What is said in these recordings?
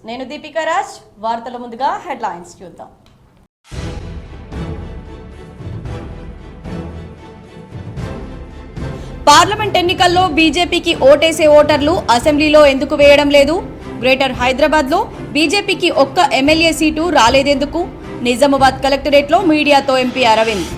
నేను దీపికా రాజ్. వార్తల ముందుగా హెడ్లైన్స్ చూద్దాం. పార్లమెంట్ ఎన్నికల్లో బీజేపీకి ఓటేసే ఓటర్లు అసెంబ్లీలో ఎందుకు వేయడం లేదు? గ్రేటర్ హైదరాబాద్లో బీజేపీకి ఒక్క ఎమ్మెల్యే సీటు రాలేదెందుకు? నిజామాబాద్ కలెక్టరేట్లో మీడియాతో ఎంపీ అరవింద్.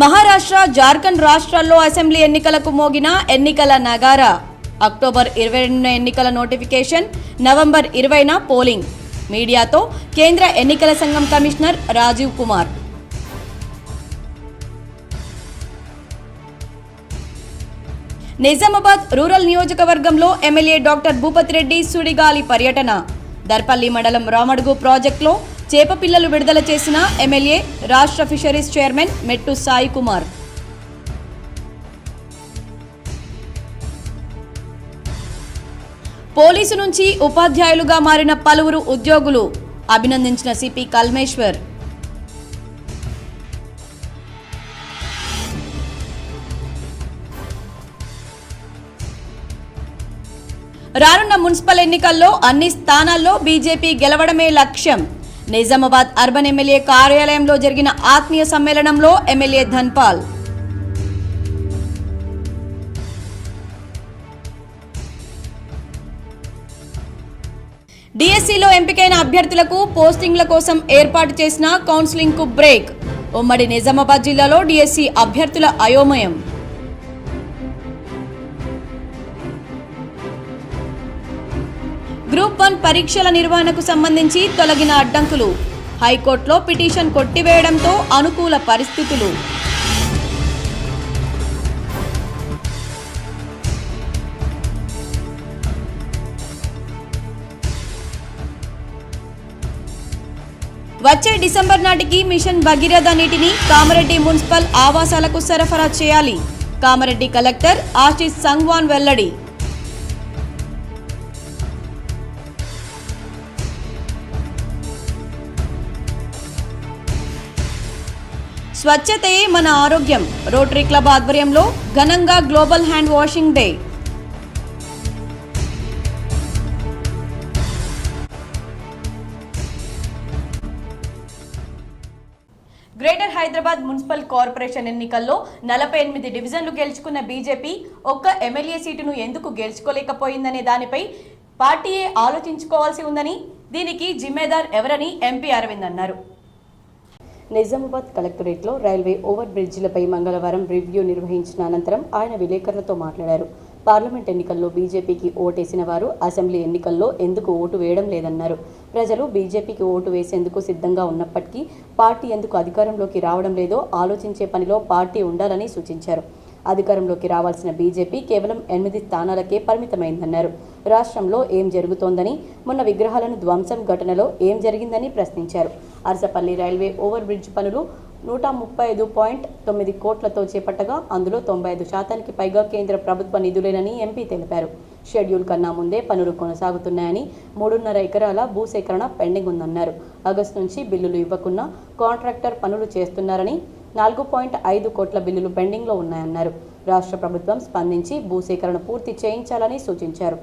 మహారాష్ట్ర, జార్ఖండ్ రాష్ట్రాల్లో అసెంబ్లీ ఎన్నికలకు మోగిన ఎన్నికల నగారా. అక్టోబర్ 22న ఎన్నికల నోటిఫికేషన్, నవంబర్ 20న పోలింగ్. మీడియాతో కేంద్ర ఎన్నికల సంఘం కమిషనర్ రాజీవ్ కుమార్. నిజామాబాద్ రూరల్ నియోజకవర్గంలో ఎమ్మెల్యే డాక్టర్ భూపతి రెడ్డి సుడిగాలి పర్యటన. దర్పల్లి మండలం రామడుగు ప్రాజెక్టులో చేప పిల్లలు విడుదల చేసిన ఎమ్మెల్యే, రాష్ట్ర fisheries chairman Mettu Sai Kumar. Police నుంచి ఉపాధ్యాయులుగా మారిన పలువురు ఉద్యోగులు అభినందించిన సిపి కల్మేశ్వర్. రానున్న మున్సిపల్ ఎన్నికల్లో అన్ని స్థానాల్లో బీజేపీ గెలవడమే లక్ష్యం. నిజామాబాద్ అర్బన్ ఎమ్మెల్యే కార్యాలయంలో జరిగిన ఆత్మీయ సమ్మేళనంలో ఎమ్మెల్యే ధన్పాల్. డిఎస్సిలో ఎంపికైన అభ్యర్థులకు పోస్టింగ్ల కోసం ఏర్పాటు చేసిన కౌన్సిలింగ్ కు బ్రేక్. ఉమ్మడి నిజామాబాద్ జిల్లాలో డిఎస్సి అభ్యర్థుల అయోమయం. గ్రూప్ 1 పరీక్షల నిర్వహణకు సంబంధించి తొలగిన అడ్డంకులు. హైకోర్టులో పిటిషన్ కొట్టివేయడంతో అనుకూల పరిస్థితులు. వచ్చే డిసెంబర్ నాటికి మిషన్ భగీరథ నీటిని కామారెడ్డి మున్సిపల్ ఆవాసాలకు సరఫరా చేయాలి. కామారెడ్డి కలెక్టర్ ఆశీష్ సంగ్వాన్ వెల్లడి. స్వచ్ఛతే మన ఆరోగ్యం. రోటరీ క్లబ్ ఆధ్వర్యంలో ఘనంగా global hand washing day. Greater Hyderabad municipal corporation ఎన్నికల్లో 48 డివిజన్లు గెలుచుకున్న బీజేపీ ఒక్క ఎమ్మెల్యే సీటును ఎందుకు గెలుచుకోలేకపోయిందనే దానిపై పార్టీయే ఆలోచించుకోవాల్సి ఉందని, దీనికి జిమ్మేదార్ ఎవరని ఎంపీ అరవింద్ అన్నారు. నిజామాబాద్ కలెక్టరేట్లో రైల్వే ఓవర్ బ్రిడ్జిలపై మంగళవారం రివ్యూ నిర్వహించిన అనంతరం ఆయన విలేకరులతో మాట్లాడారు. పార్లమెంట్ ఎన్నికల్లో బీజేపీకి ఓటేసిన వారు అసెంబ్లీ ఎన్నికల్లో ఎందుకు ఓటు వేయడం లేదన్నారు. ప్రజలు బీజేపీకి ఓటు వేసేందుకు సిద్ధంగా ఉన్నప్పటికీ పార్టీ ఎందుకు అధికారంలోకి రావడం లేదో ఆలోచించే పనిలో పార్టీ ఉండాలని సూచించారు. అధికారంలోకి రావాల్సిన బీజేపీ కేవలం 8 స్థానాలకే పరిమితమైందన్నారు. రాష్ట్రంలో ఏం జరుగుతోందని, మొన్న విగ్రహాలను ధ్వంసం ఘటనలో ఏం జరిగిందని ప్రశ్నించారు. అరసపల్లి రైల్వే ఓవర్ బ్రిడ్జ్ పనులు 135.9 కోట్లతో చేపట్టగా అందులో 95% పైగా కేంద్ర ప్రభుత్వ నిధులేనని ఎంపీ తెలిపారు. షెడ్యూల్ కన్నా ముందే పనులు కొనసాగుతున్నాయని, 3.5 ఎకరాల భూసేకరణ పెండింగ్ ఉందన్నారు. ఆగస్టు నుంచి బిల్లులు ఇవ్వకున్నా కాంట్రాక్టర్ పనులు చేస్తున్నారని, 4.5 కోట్ల బిల్లులు పెండింగ్లో ఉన్నాయన్నారు. రాష్ట్ర ప్రభుత్వం స్పందించి భూసేకరణ పూర్తి చేయించాలని సూచించారు.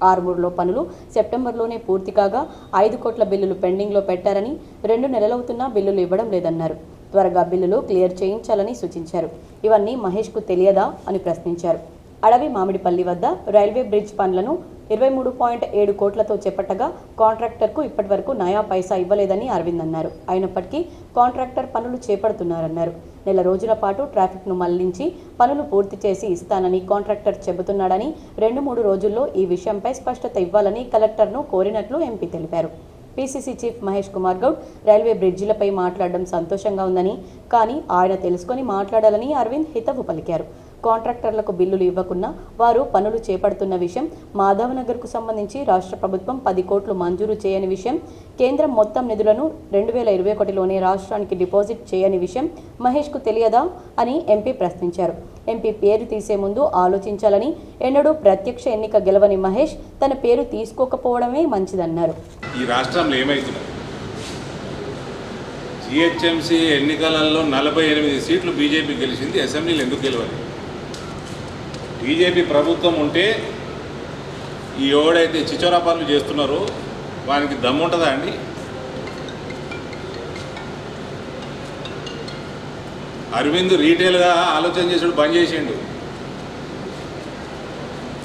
ఆర్మూర్లో పనులు సెప్టెంబర్లోనే పూర్తి కాగా 5 కోట్ల బిల్లులు పెండింగ్లో పెట్టారని, 2 నెలలవుతున్నా బిల్లులు ఇవ్వడం లేదన్నారు. త్వరగా బిల్లులు క్లియర్ చేయించాలని సూచించారు. ఇవన్నీ మహేష్కు తెలియదా అని ప్రశ్నించారు. అడవి మామిడిపల్లి వద్ద రైల్వే బ్రిడ్జ్ పనులను 23.7 కోట్లతో చేపట్టగా కాంట్రాక్టర్కు ఇప్పటి వరకు నయా పైసా ఇవ్వలేదని అరవింద్ అన్నారు. అయినప్పటికీ కాంట్రాక్టర్ పనులు చేపడుతున్నారన్నారు. నెల రోజుల పాటు ట్రాఫిక్ను మళ్లించి పనులు పూర్తి చేసి ఇస్తానని కాంట్రాక్టర్ చెబుతున్నాడని, 2-3 రోజుల్లో ఈ విషయంపై స్పష్టత ఇవ్వాలని కలెక్టర్ను కోరినట్లు ఎంపీ తెలిపారు. PCC chief Mahesh Kumar Goud railway బ్రిడ్జిలపై మాట్లాడడం సంతోషంగా ఉందని, కానీ ఆయన తెలుసుకొని మాట్లాడాలని అరవింద్ హితవు పలికారు. కాంట్రాక్టర్లకు బిల్లులు ఇవ్వకున్నా వారు పనులు చేపడుతున్న విషయం, మాధవనగర్కు సంబంధించి రాష్ట్ర ప్రభుత్వం 10 కోట్లు మంజూరు చేయని విషయం, కేంద్రం మొత్తం నిధులను 2021లోనే రాష్ట్రానికి డిపాజిట్ చేయని విషయం మహేష్కు తెలియదా అని ఎంపీ ప్రశ్నించారు. ఎంపీ పేరు తీసే ముందు ఆలోచించాలని, ఎన్నడూ ప్రత్యక్ష ఎన్నిక గెలవని మహేష్ తన పేరు తీసుకోకపోవడమే మంచిదన్నారు. ఈ రాష్ట్రంలో ఏమైతున్నది? జిహెచ్ఎంసీ ఎన్నికలలో 48 సీట్లు బీజేపీ గెలిచింది, అసెంబ్లీలు ఎందుకు గెలవాలి? బీజేపీ ప్రభుత్వం ఉంటే ఈ ఎవడైతే చిచోరా పనులు చేస్తున్నారో వానికి దమ్ముంటుందా అండి? అరవింద్ రీటైల్గా ఆలోచన చేసుడు బంద్ చేసిండు.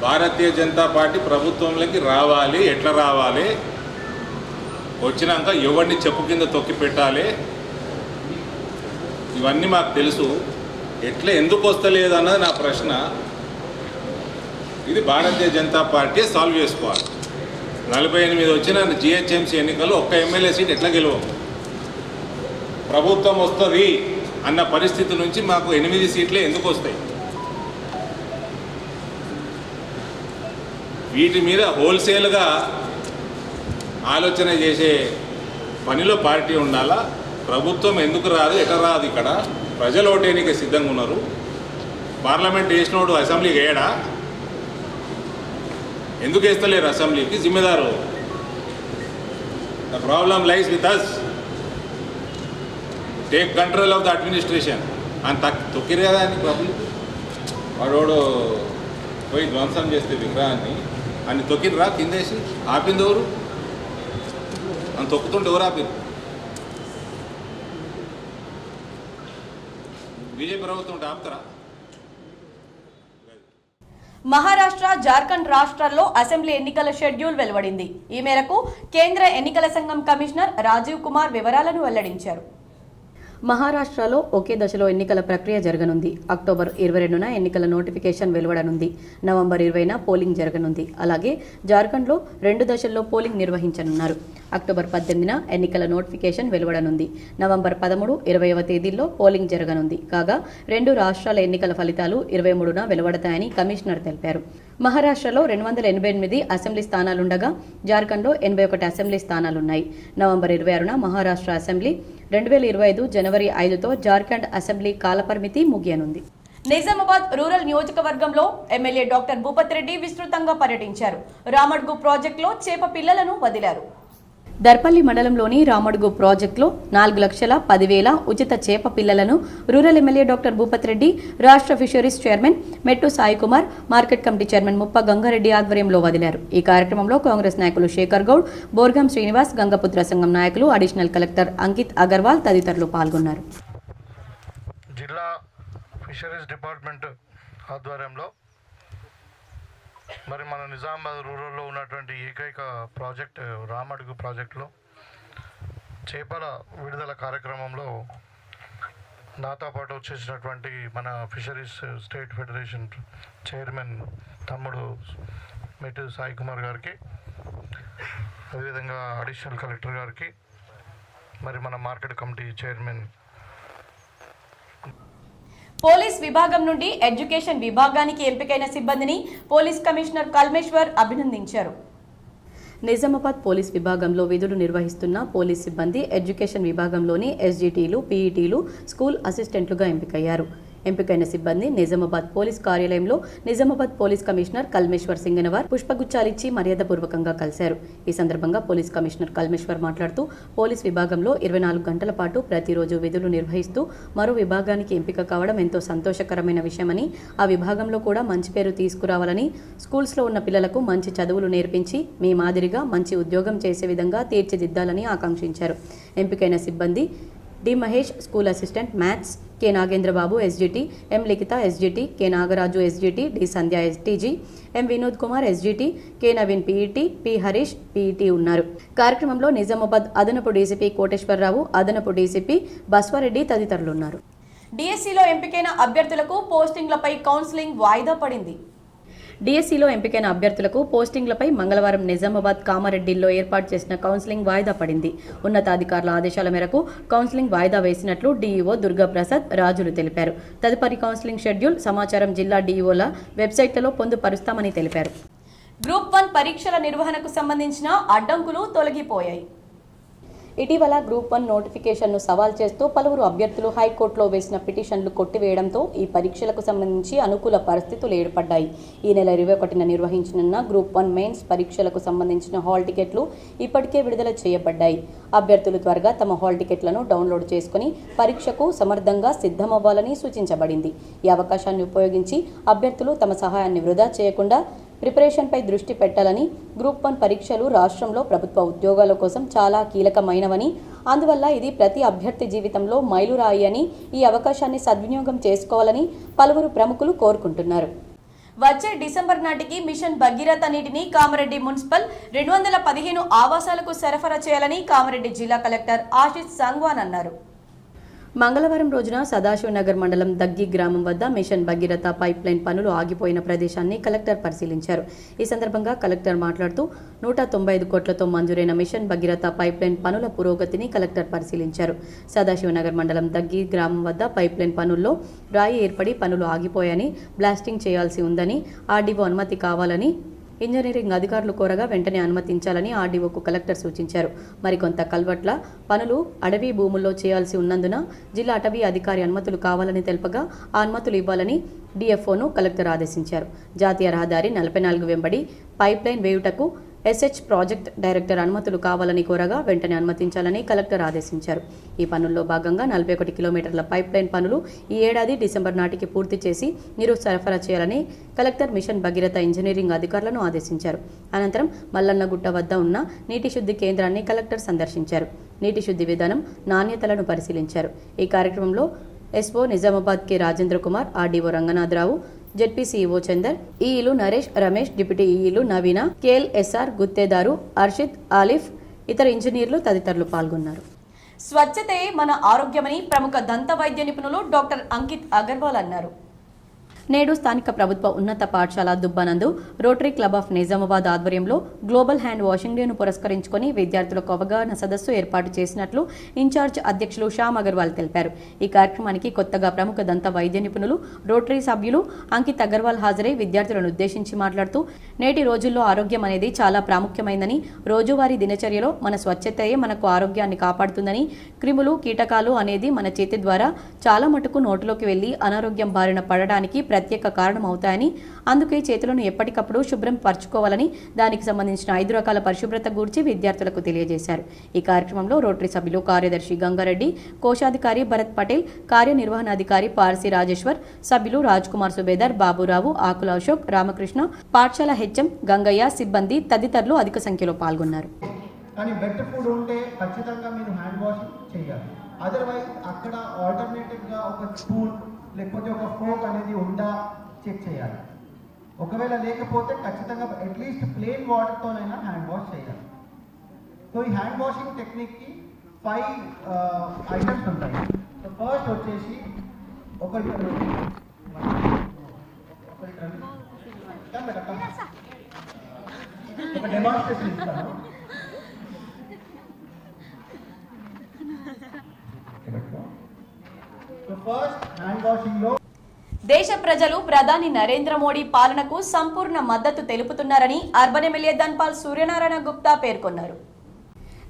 భారతీయ జనతా పార్టీ ప్రభుత్వంలోకి రావాలి, ఎట్లా రావాలి, వచ్చినాక ఎవరిని చెప్పు కింద తొక్కి పెట్టాలి, ఇవన్నీ మాకు తెలుసు. ఎట్లా ఎందుకు వస్తలేదు అన్నది నా ప్రశ్న. ఇది భారతీయ జనతా పార్టీ సాల్వ్ చేసుకోవాలి. 48 వచ్చిన జిహెచ్ఎంసీ ఎన్నికలు ఒక్క ఎమ్మెల్యే సీట్ ఎట్లా గెలవం? ప్రభుత్వం వస్తుంది అన్న పరిస్థితి నుంచి మాకు 8 సీట్లే ఎందుకు వస్తాయి? వీటి మీద హోల్సేల్గా ఆలోచన చేసే పనిలో పార్టీ ఉండాలా. ప్రభుత్వం ఎందుకు రాదు, ఎట్లా రాదు? ఇక్కడ ప్రజలు ఓటేనికి సిద్ధంగా ఉన్నారు. పార్లమెంట్ వేసినోడు అసెంబ్లీకి వేయడా? ఎందుకు వేస్తలేరు అసెంబ్లీకి? జిమ్మేదారు. The problem lies with us. Take control of the administration అని తొక్కిరు కదా అని పబ్లిక్. వాడోడు పోయి ధ్వంసం చేస్తే విగ్రహాన్ని అని తొక్కిరా కిందేసి. ఆపింది ఎవరు? అని తొక్కుతుంటే ఎవరు ఆపింది? బీజేపీ ప్రభుత్వం ఉంటే ఆపుతారా? మహారాష్ట్ర, జార్ఖండ్ రాష్ట్రాల్లో అసెంబ్లీ ఎన్నికల షెడ్యూల్ వెలువడింది. ఈ మేరకు కేంద్ర ఎన్నికల సంఘం కమిషనర్ రాజీవ్ కుమార్ వివరాలను వెల్లడించారు. మహారాష్ట్రలో ఒకే దశలో ఎన్నికల ప్రక్రియ జరగనుంది. అక్టోబర్ 22న ఎన్నికల నోటిఫికేషన్ వెలువడనుంది. నవంబర్ 20న పోలింగ్ జరగనుంది. అలాగే జార్ఖండ్లో 2 దశల్లో పోలింగ్ నిర్వహించనున్నారు. అక్టోబర్ 18న ఎన్నికల నోటిఫికేషన్ వెలువడనుంది. నవంబర్ 13, 20వ తేదీల్లో పోలింగ్ జరగనుంది. కాగా 2 రాష్ట్రాల ఎన్నికల ఫలితాలు 23న వెలువడతాయని కమిషనర్ తెలిపారు. మహారాష్ట్రలో 288 అసెంబ్లీ స్థానాలుండగా జార్ఖండ్లో 81 అసెంబ్లీ స్థానాలున్నాయి. నవంబర్ 26న మహారాష్ట్ర అసెంబ్లీ, 2025 జనవరి 5తో జార్ఖండ్ అసెంబ్లీ కాలపరిమితి ముగియనుంది. నిజామాబాద్ రూరల్ నియోజకవర్గంలో ఎమ్మెల్యే డాక్టర్ భూపత్ రెడ్డి విస్తృతంగా పర్యటించారు. రామడ్గు ప్రాజెక్టులో చేప పిల్లలను వదిలారు. దర్పల్లి మండలంలోని రామడుగు ప్రాజెక్టులో 4,10,000 ఉచిత చేప పిల్లలను rural MLA doctor Bhupath Reddy, రాష్ట్ర fisheries chairman Mettu Sai Kumar, market committee chairman Muppa Gangareddy ఆధ్వర్యంలో వదిలారు. ఈ కార్యక్రమంలో కాంగ్రెస్ నాయకులు శేఖర్ గౌడ్, బోర్గం శ్రీనివాస్, గంగపుత్ర సంఘం నాయకులు, అడిషనల్ కలెక్టర్ అంకిత్ అగర్వాల్ తదితరులు పాల్గొన్నారు. జిల్లా ఫిషరీస్ డిపార్ట్మెంట్ ఆధ్వర్యంలో మరి మన నిజామాబాద్ రూరల్లో ఉన్నటువంటి ఏకైక ప్రాజెక్ట్ రామడుగు ప్రాజెక్టులో చేపల విడుదల కార్యక్రమంలో నాతో పాటు వచ్చేసినటువంటి మన ఫిషరీస్ స్టేట్ ఫెడరేషన్ చైర్మన్ తమ్ముడు మెట్టు సాయి కుమార్ గారికి, అదేవిధంగా అడిషనల్ కలెక్టర్ గారికి, మరి మన మార్కెట్ కమిటీ చైర్మన్, పోలీస్ విభాగం నుండి ఎడ్యుకేషన్ విభాగానికి ఎంపికైన సిబ్బందిని పోలీస్ కమిషనర్ కల్మేశ్వర్ అభినందించారు. నిజామాబాద్ పోలీస్ విభాగంలో విధులు నిర్వహిస్తున్న పోలీస్ సిబ్బంది ఎడ్యుకేషన్ విభాగంలోని ఎస్జిటీలు, పీఈటీలు, స్కూల్ అసిస్టెంట్లుగా ఎంపికయ్యారు. ఎంపికైన సిబ్బంది నిజామాబాద్ పోలీస్ కార్యాలయంలో నిజామాబాద్ పోలీస్ కమిషనర్ కల్మేశ్వర్ సింగనవార్ పుష్పగుచ్చాలిచ్చి మర్యాదపూర్వకంగా కలిశారు. ఈ సందర్భంగా పోలీస్ కమిషనర్ కల్మేశ్వర్ మాట్లాడుతూ పోలీస్ విభాగంలో 24 గంటల పాటు ప్రతిరోజు విధులు నిర్వహిస్తూ మరో విభాగానికి ఎంపిక కావడం ఎంతో సంతోషకరమైన విషయమని, ఆ విభాగంలో కూడా మంచి పేరు తీసుకురావాలని, స్కూల్స్లో ఉన్న పిల్లలకు మంచి చదువులు నేర్పించి మీ మాదిరిగా మంచి ఉద్యోగం చేసే విధంగా తీర్చిదిద్దాలని ఆకాంక్షించారు. ఎంపికైన సిబ్బంది D Mahesh school assistant maths, K Nagendrababu SGT, M Likhitha SGT, K Nagaraju SGT, D Sandhya STG, M Vinod Kumar SGT, K Naveen PET, P Harish PET ఉన్నారు. కార్యక్రమంలో నిజామాబాద్ అదనపు డీసీపీ కోటేశ్వరరావు, అదనపు డీసీపీ బస్వారెడ్డి తదితరులు ఉన్నారు. డిఎస్సిలో ఎంపికైన అభ్యర్థులకు పోస్టింగ్లపై కౌన్సిలింగ్ వాయిదా పడింది. డిఎస్సిలో ఎంపికైన అభ్యర్థులకు పోస్టింగ్లపై మంగళవారం నిజామాబాద్ కామారెడ్డిలో ఏర్పాటు చేసిన కౌన్సిలింగ్ వాయిదా పడింది. ఉన్నతాధికారుల ఆదేశాల మేరకు కౌన్సిలింగ్ వాయిదా వేసినట్లు డీఈఓ దుర్గాప్రసాద్ రాజులు తెలిపారు. తదుపరి కౌన్సిలింగ్ షెడ్యూల్ సమాచారం జిల్లా డీఈఓల వెబ్సైట్లలో పొందుపరుస్తామని తెలిపారు. గ్రూప్ 1 పరీక్షల నిర్వహణకు సంబంధించిన అడ్డంకులు తొలగిపోయాయి. ఇటీవల గ్రూప్ 1 నోటిఫికేషన్ను సవాల్ చేస్తూ పలువురు అభ్యర్థులు హైకోర్టులో వేసిన పిటిషన్లు కొట్టివేయడంతో ఈ పరీక్షలకు సంబంధించి అనుకూల పరిస్థితులు ఏర్పడ్డాయి. ఈ నెల 21న నిర్వహించనున్న గ్రూప్ 1 మెయిన్స్ పరీక్షలకు సంబంధించిన హాల్ టికెట్లు ఇప్పటికే విడుదల చేయబడ్డాయి. అభ్యర్థులు త్వరగా తమ హాల్ టికెట్లను డౌన్లోడ్ చేసుకుని పరీక్షకు సమర్థంగా సిద్ధమవ్వాలని సూచించబడింది. ఈ అవకాశాన్ని ఉపయోగించి అభ్యర్థులు తమ సహాయాన్ని వృధా చేయకుండా ప్రిపరేషన్పై దృష్టి పెట్టాలని, గ్రూప్ 1 పరీక్షలు రాష్ట్రంలో ప్రభుత్వ ఉద్యోగాల కోసం చాలా కీలకమైనవని, అందువల్ల ఇది ప్రతి అభ్యర్థి జీవితంలో మైలురాయి అని, ఈ అవకాశాన్ని సద్వినియోగం చేసుకోవాలని పలువురు ప్రముఖులు కోరుకుంటున్నారు. వచ్చే డిసెంబర్ నాటికి మిషన్ భగీరథ నీటిని కామారెడ్డి మున్సిపల్ 215 ఆవాసాలకు సరఫరా చేయాలని కామారెడ్డి జిల్లా కలెక్టర్ ఆశిష్ సంగ్వాన్ అన్నారు. మంగళవారం రోజున సదాశివనగర్ మండలం దగ్గి గ్రామం వద్ద మిషన్ భగీరథ పైప్ లైన్ పనులు ఆగిపోయిన ప్రదేశాన్ని కలెక్టర్ పరిశీలించారు. ఈ సందర్భంగా కలెక్టర్ మాట్లాడుతూ 195 కోట్లతో మంజూరైన మిషన్ భగీరథ పైప్ లైన్ పనుల పురోగతిని కలెక్టర్ పరిశీలించారు. సదాశివనగర్ మండలం దగ్గి గ్రామం వద్ద పైప్ లైన్ పనుల్లో రాయి ఏర్పడి పనులు ఆగిపోయాయని, బ్లాస్టింగ్ చేయాల్సి ఉందని, ఆర్డీఓ అనుమతి కావాలని ఇంజనీరింగ్ అధికారులు కోరగా వెంటనే అనుమతించాలని ఆర్డీఓకు కలెక్టర్ సూచించారు. మరికొంత కల్వర్ట్ల పనులు అటవీ భూముల్లో చేయాల్సి ఉన్నందున జిల్లా అటవీ అధికారి అనుమతులు కావాలని తెలుపగా ఆ అనుమతులు ఇవ్వాలని డిఎఫ్ఓను కలెక్టర్ ఆదేశించారు. జాతీయ రహదారి 44 వెంబడి పైప్ లైన్ వేయుటకు ఎస్హెచ్ ప్రాజెక్ట్ డైరెక్టర్ అనుమతులు కావాలని కోరగా వెంటనే అనుమతించాలని కలెక్టర్ ఆదేశించారు. ఈ పనుల్లో భాగంగా 41 కిలోమీటర్ల పైప్ లైన్ పనులు ఈ ఏడాది డిసెంబర్ నాటికి పూర్తి చేసి నీరు సరఫరా చేయాలని కలెక్టర్ మిషన్ భగీరథ ఇంజనీరింగ్ అధికారులను ఆదేశించారు. అనంతరం మల్లన్నగుట్ట వద్ద ఉన్న నీటి శుద్ధి కేంద్రాన్ని కలెక్టర్ సందర్శించారు. నీటి శుద్ధి విధానం, నాణ్యతలను పరిశీలించారు. ఈ కార్యక్రమంలో SO Nizamabad K Rajendra Kumar, RDO Ranganatharao, ZP CEO Chandar, ఈఈలు నరేష్, రమేష్, డిప్యూటీ ఈఈలు నవీన, కేఎల్ఎస్ఆర్, గుత్తేదారు, అర్షిద్, ఆలిఫ్, ఇతర ఇంజనీర్లు తదితరులు పాల్గొన్నారు. స్వచ్ఛతే మన ఆరోగ్యమని ప్రముఖ దంత వైద్య నిపుణులు డాక్టర్ అంకిత్ అగర్వాల్ అన్నారు. నేడు స్థానిక ప్రభుత్వ ఉన్నత పాఠశాల దుబ్బానందు రోటరీ క్లబ్ ఆఫ్ నిజామాబాద్ ఆధ్వర్యంలో గ్లోబల్ హ్యాండ్ వాషింగ్ డేను పురస్కరించుకొని విద్యార్థులకు అవగాహన సదస్సు ఏర్పాటు చేసినట్లు ఇన్ఛార్జ్ అధ్యక్షులు శ్యామ్ అగర్వాల్ తెలిపారు. ఈ కార్యక్రమానికి కొత్తగా ప్రముఖ దంత వైద్య నిపుణులు, రోటరీ సభ్యులు అంకిత్ అగర్వాల్ హాజరై విద్యార్థులను ఉద్దేశించి మాట్లాడుతూ, నేటి రోజుల్లో ఆరోగ్యం అనేది చాలా ప్రాముఖ్యమైందని, రోజువారీ దినచర్యలో మన స్వచ్ఛతయే మనకు ఆరోగ్యాన్ని కాపాడుతుందని, క్రిములు, కీటకాలు అనేది మన చేతి ద్వారా చాలా మటుకు నోటిలోకి వెళ్లి అనారోగ్యం బారిన పడడానికి ప్రత్యేక కారణం అవుతాయని, అందుకే చేతులను ఎప్పటికప్పుడు శుభ్రం పరచుకోవాలని, దానికి సంబంధించిన 5 రకాల పరిశుభ్రత గురించి విద్యార్థులకు తెలియజేశారు. ఈ కార్యక్రమంలో రోటరీ సభ్యులు కార్యదర్శి గంగారెడ్డి, కోశాధికారి భరత్ పటేల్, కార్యనిర్వహణాధికారి పార్సి రాజేశ్వర్, సభ్యులు రాజ్ కుమార్ సుబేదార్, బాబురావు, ఆకుల అశోక్, రామకృష్ణ, పాఠశాల హెచ్ఎం గంగయ్య, సిబ్బంది తదితరులు అధిక సంఖ్యలో పాల్గొన్నారు. కానీ వెట్ ఫుడ్ ఉంటే ఖచ్చితంగా మీరు హ్యాండ్ వాషింగ్ చేయాలి. అదర్వైజ్ అక్కడ ఆల్టర్నేటివ్గా ఒక స్పూన్ లేకపోతే ఒక ఫోక్ అనేది ఉందా చెక్ చేయాలి. ఒకవేళ లేకపోతే ఖచ్చితంగా అట్లీస్ట్ ప్లెయిన్ వాటర్తోనైనా హ్యాండ్ వాష్ చేయాలి. సో ఈ హ్యాండ్ వాషింగ్ టెక్నిక్కి 5 ఐటమ్స్ ఉంటాయి. సో ఫస్ట్ వచ్చేసి ఒక డెమాన్స్ట్రేషన్ ఇస్తాను. సో ఫస్ట్ హ్యాండ్ వాషింగ్ లో దేశ ప్రజలు ప్రధాని నరేంద్ర మోడీ పాలనకు సంపూర్ణ మద్దతు తెలుపుతున్నారని అర్బన్ ఎమ్మెల్యే ధన్పాల్ సూర్యనారాయణ గుప్తా పేర్కొన్నారు.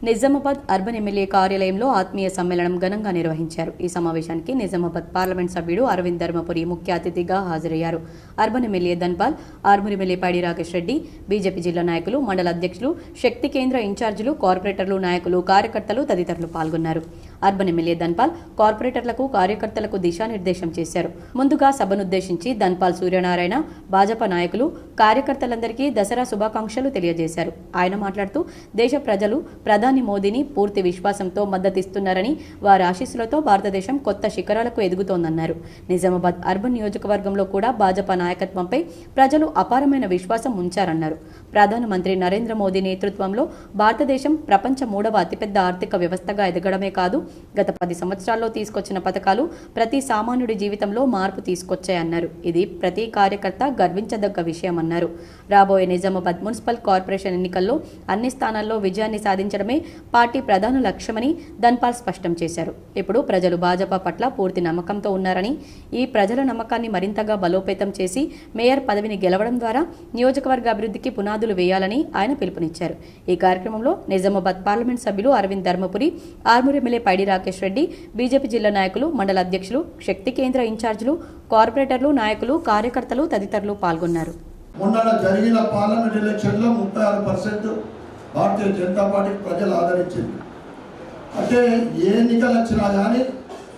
నిజామాబాద్ అర్బన్ ఎమ్మెల్యే కార్యాలయంలో ఆత్మీయ సమ్మేళనం ఘనంగా నిర్వహించారు. ఈ సమావేశానికి నిజామాబాద్ పార్లమెంట్ సభ్యుడు అరవింద్ ధర్మపురి ముఖ్య అతిథిగా హాజరయ్యారు. Urban MLA Dhanpal, Armoor MLA Paidi Rakesh Reddy, BJP జిల్లా నాయకులు, మండల అధ్యక్షులు, శక్తి కేంద్ర ఇన్ఛార్జీలు, కార్పొరేటర్లు, నాయకులు, కార్యకర్తలు తదితరులు పాల్గొన్నారు. అర్బన్ ఎమ్మెల్యే ధన్పాల్ కార్పొరేటర్లకు, కార్యకర్తలకు దిశానిర్దేశం చేశారు. ముందుగా సభనుద్దేశించి ధన్పాల్ సూర్యనారాయణ భాజపా నాయకులు, కార్యకర్తలందరికీ దసరా శుభాకాంక్షలు తెలియజేశారు. ఆయన మాట్లాడుతూ, దేశ ప్రజలు ప్రధాని మోదీని పూర్తి విశ్వాసంతో మద్దతిస్తున్నారని, వారి ఆశీస్సులతో భారతదేశం కొత్త శిఖరాలకు ఎదుగుతోందన్నారు. నిజామాబాద్ అర్బన్ నియోజకవర్గంలో కూడా భాజపా నాయకత్వంపై ప్రజలు అపారమైన విశ్వాసం ఉంచారన్నారు. ప్రధానమంత్రి నరేంద్ర మోదీ నేతృత్వంలో భారతదేశం ప్రపంచ 3వ అతిపెద్ద ఆర్థిక వ్యవస్థగా ఎదగడమే కాదు, గత 10 సంవత్సరాల్లో తీసుకొచ్చిన పథకాలు ప్రతి సామాన్యుడి జీవితంలో మార్పు తీసుకొచ్చాయన్నారు. ఇది ప్రతి కార్యకర్త గర్వించదగ్గ విషయమన్నారు. అన్నారు. రాబోయే నిజామాబాద్ మున్సిపల్ కార్పొరేషన్ ఎన్నికల్లో అన్ని స్థానాల్లో విజయాన్ని సాధించడమే పార్టీ ప్రధాన లక్ష్యమని ధన్పాల్ స్పష్టం చేశారు. ఇప్పుడు ప్రజలు భాజపా పట్ల పూర్తి నమ్మకంతో ఉన్నారని, ఈ ప్రజల నమ్మకాన్ని మరింతగా బలోపేతం చేసి మేయర్ పదవిని గెలవడం ద్వారా నియోజకవర్గ అభివృద్ధికి పునాదులు వేయాలని ఆయన పిలుపునిచ్చారు. ఈ కార్యక్రమంలో నిజామాబాద్ పార్లమెంట్ సభ్యులు అరవింద్ ధర్మపురి, ఆర్మూర్ ఎమ్మెల్యే పైడి రాకేష్ రెడ్డి, బీజేపీ జిల్లా నాయకులు, మండల అధ్యక్షులు, శక్తి కేంద్ర ఇన్ఛార్జీలు, కార్పొరేటర్లు, నాయకులు, కార్యకర్తలు తదితరులు పాల్గొన్నారు. మొన్న జరిగిన పార్లమెంట్ ఎలక్షన్లో 36% భారతీయ జనతా పార్టీకి ప్రజలు ఆదరించింది. అంటే ఏ ఎన్నికలు వచ్చినా కానీ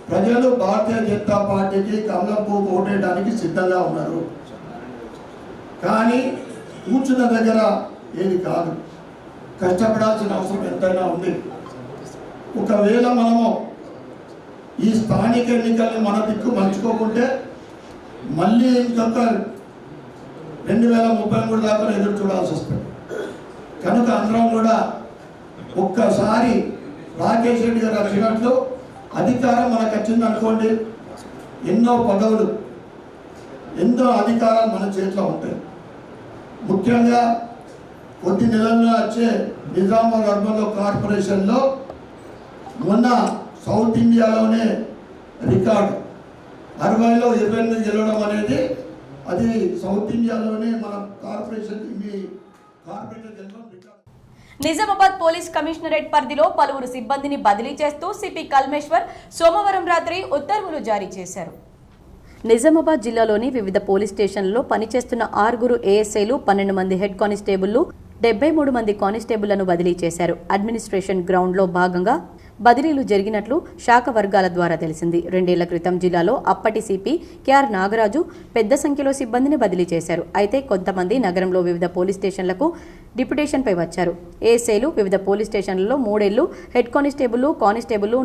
ప్రజలు భారతీయ జనతా పార్టీకి కమలం పువ్వు ఓటేయడానికి సిద్ధంగా ఉన్నారు. కానీ కూర్చున్న దగ్గర ఏది కాదు, కష్టపడాల్సిన అవసరం ఎంతైనా ఉంది. ఒకవేళ మనము ఈ స్థానిక ఎన్నికల్ని మన దిక్కు మర్చిపోకుంటే మళ్ళీ ఇంకొక 2033 దాకా ఎదురు చూడాల్సి వస్తుంది. కనుక అందరం కూడా ఒక్కసారి రాకేష్ రెడ్డి గారు వచ్చినట్లు అధికారం మనకు వచ్చింది అనుకోండి, ఎన్నో పదవులు, ఎన్నో అధికారాలు మన చేతిలో ఉంటాయి. ముఖ్యంగా కొద్ది నెలల్లో వచ్చే నిజామాబాద్ అర్బన్ కార్పొరేషన్లో మొన్న సౌత్ ఇండియాలోనే రికార్డు 60లో 28 గెలవడం అనేది, అది సౌత్ ఇండియాలోనే మన కార్పొరేషన్ గెలవడం రికార్డు. నిజామాబాద్ పోలీస్ కమిషనరేట్ పరిధిలో పలువురు సిబ్బందిని బదిలీ చేస్తూ సిపి కల్మేశ్వర్ సోమవారం రాత్రి ఉత్తర్వులు జారీ చేశారు. నిజామాబాద్ జిల్లాలోని వివిధ పోలీస్ స్టేషన్లలో పనిచేస్తున్న 6 ఏఎస్ఐలు, 12 మంది హెడ్ కానిస్టేబుళ్లు, 73 మంది కానిస్టేబుళ్లను బదిలీ చేశారు. అడ్మినిస్ట్రేషన్ గ్రౌండ్లో భాగంగా బదిలీలు జరిగినట్లు శాఖ వర్గాల ద్వారా తెలిసింది. 2 ఏళ్ల క్రితం జిల్లాలో అప్పటి సిపి కెఆర్ నాగరాజు పెద్ద సంఖ్యలో సిబ్బందిని బదిలీ చేశారు. అయితే కొంతమంది నగరంలో వివిధ పోలీస్ స్టేషన్లకు డిప్యుటేషన్పై వచ్చారు. ఏఎస్ఐలు వివిధ పోలీస్ స్టేషన్లలో 3 ఏళ్లు, హెడ్ కానిస్టేబుల్